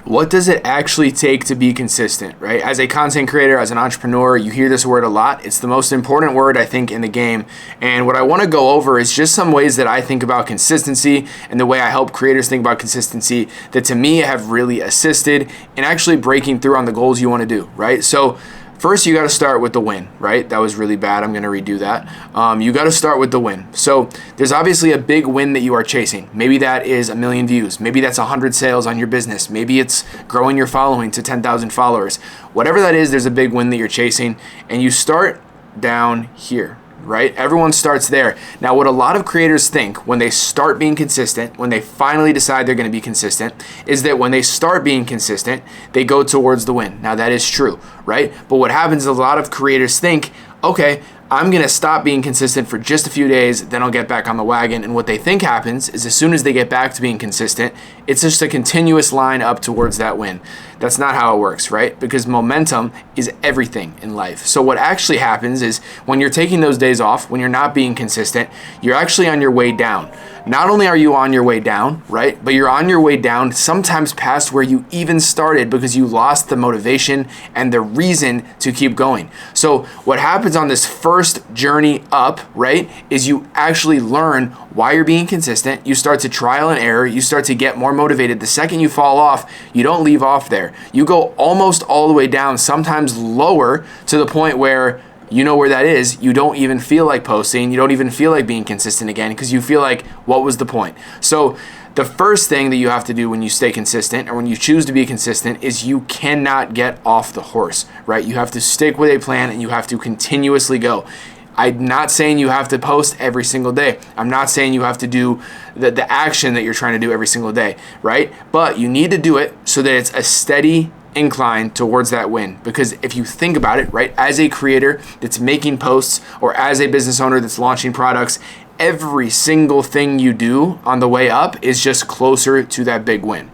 what does it actually take to be consistent, right? As a content creator, as an entrepreneur, you hear this word a lot. It's the most important word, I think, in the game. And what I want to go over is just some ways that I think about consistency and the way I help creators think about consistency that to me have really assisted in actually breaking through on the goals you want to do, right? So first, you got to start with the win, right? That was really bad. I'm going to redo that. You got to start with the win. So there's obviously a big win that you are chasing. Maybe that is 1 million views. Maybe that's 100 sales on your business. Maybe it's growing your following to 10,000 followers. Whatever that is, there's a big win that you're chasing. And you start down here, right? Everyone starts there. Now, what a lot of creators think when they start being consistent, when they finally decide they're going to be consistent, is that when they start being consistent, they go towards the win. Now, that is true, right? But what happens is a lot of creators think, okay, I'm going to stop being consistent for just a few days, then I'll get back on the wagon. And what they think happens is as soon as they get back to being consistent, it's just a continuous line up towards that win. That's not how it works, right? Because momentum is everything in life. So what actually happens is when you're taking those days off, when you're not being consistent, you're actually on your way down. Not only are you on your way down, right? But you're on your way down sometimes past where you even started because you lost the motivation and the reason to keep going. So what happens on this first journey up, right, is you actually learn why you're being consistent. You start to trial and error. You start to get more motivated. The second you fall off, you don't leave off there. You go almost all the way down, sometimes lower, to the point where you know where that is. You don't even feel like posting. You don't even feel like being consistent again because you feel like, what was the point? So the first thing that you have to do when you stay consistent or when you choose to be consistent is you cannot get off the horse, right? You have to stick with a plan and you have to continuously go. I'm not saying you have to post every single day. I'm not saying you have to do the action that you're trying to do every single day, right? But you need to do it so that it's a steady incline towards that win. Because if you think about it, right, as a creator that's making posts or as a business owner that's launching products, every single thing you do on the way up is just closer to that big win.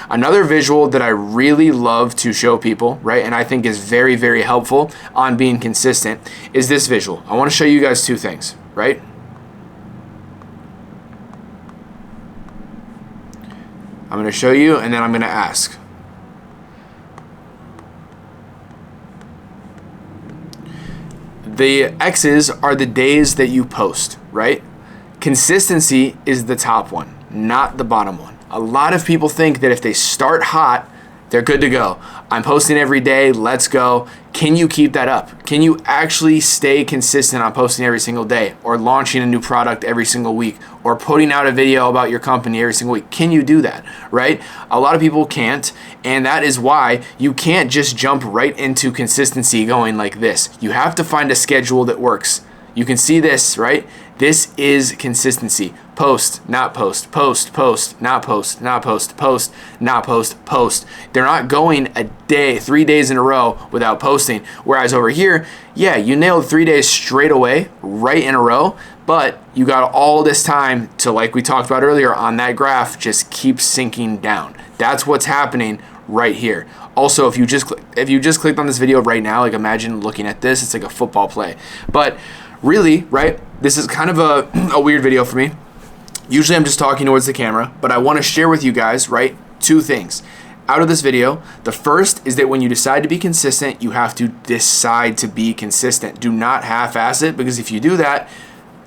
Another visual that I really love to show people, right, and I think is very, very helpful on being consistent is this visual. I want to show you guys two things, right? I'm going to show you and then I'm going to ask. The X's are the days that you post, right? Consistency is the top one, not the bottom one. A lot of people think that if they start hot, they're good to go. I'm posting every day, let's go. Can you keep that up? Can you actually stay consistent on posting every single day or launching a new product every single week or putting out a video about your company every single week? Can you do that, right? A lot of people can't, and that is why you can't just jump right into consistency going like this. You have to find a schedule that works. You can see this, right? This is consistency. Post, not post, post, post, not post, not post, post, not post, post. They're not going a day, 3 days in a row without posting. Whereas over here, yeah, you nailed 3 days straight away, right in a row, but you got all this time to, like we talked about earlier on that graph, just keep sinking down. That's what's happening right here. Also, if you just clicked on this video right now, like imagine looking at this, it's like a football play. But really, right, this is kind of a weird video for me. Usually I'm just talking towards the camera, but I want to share with you guys, right, two things out of this video. The first is that when you decide to be consistent, you have to decide to be consistent. Do not half-ass it, because if you do that,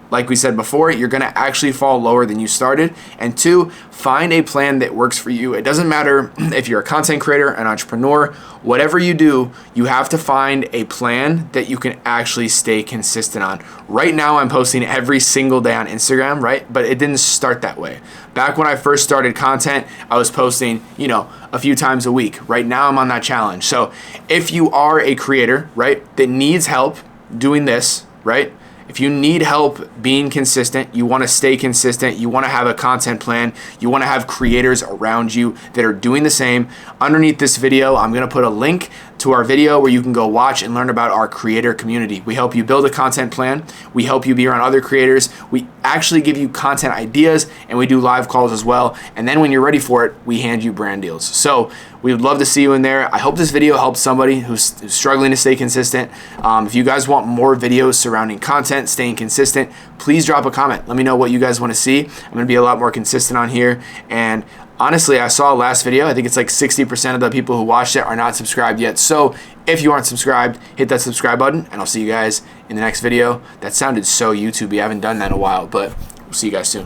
like we said before, you're going to actually fall lower than you started. And two, find a plan that works for you. It doesn't matter if you're a content creator, an entrepreneur, whatever you do, you have to find a plan that you can actually stay consistent on. Right now, I'm posting every single day on Instagram, right? But it didn't start that way. Back when I first started content, I was posting, a few times a week. Right now, I'm on that challenge. So if you are a creator, right, that needs help doing this, right? If you need help being consistent, you want to stay consistent, you want to have a content plan, you want to have creators around you that are doing the same, underneath this video, I'm going to put a link to our video where you can go watch and learn about our creator community. We help you build a content plan. We help you be around other creators. We actually give you content ideas, and we do live calls as well. And then when you're ready for it, we hand you brand deals. So we would love to see you in there. I hope this video helps somebody who's struggling to stay consistent. If you guys want more videos surrounding content, staying consistent, please drop a comment. Let me know what you guys want to see. I'm going to be a lot more consistent on here. And honestly, I saw last video, I think it's like 60% of the people who watched it are not subscribed yet. So if you aren't subscribed, hit that subscribe button, and I'll see you guys in the next video. That sounded so YouTube-y. I haven't done that in a while, but we'll see you guys soon.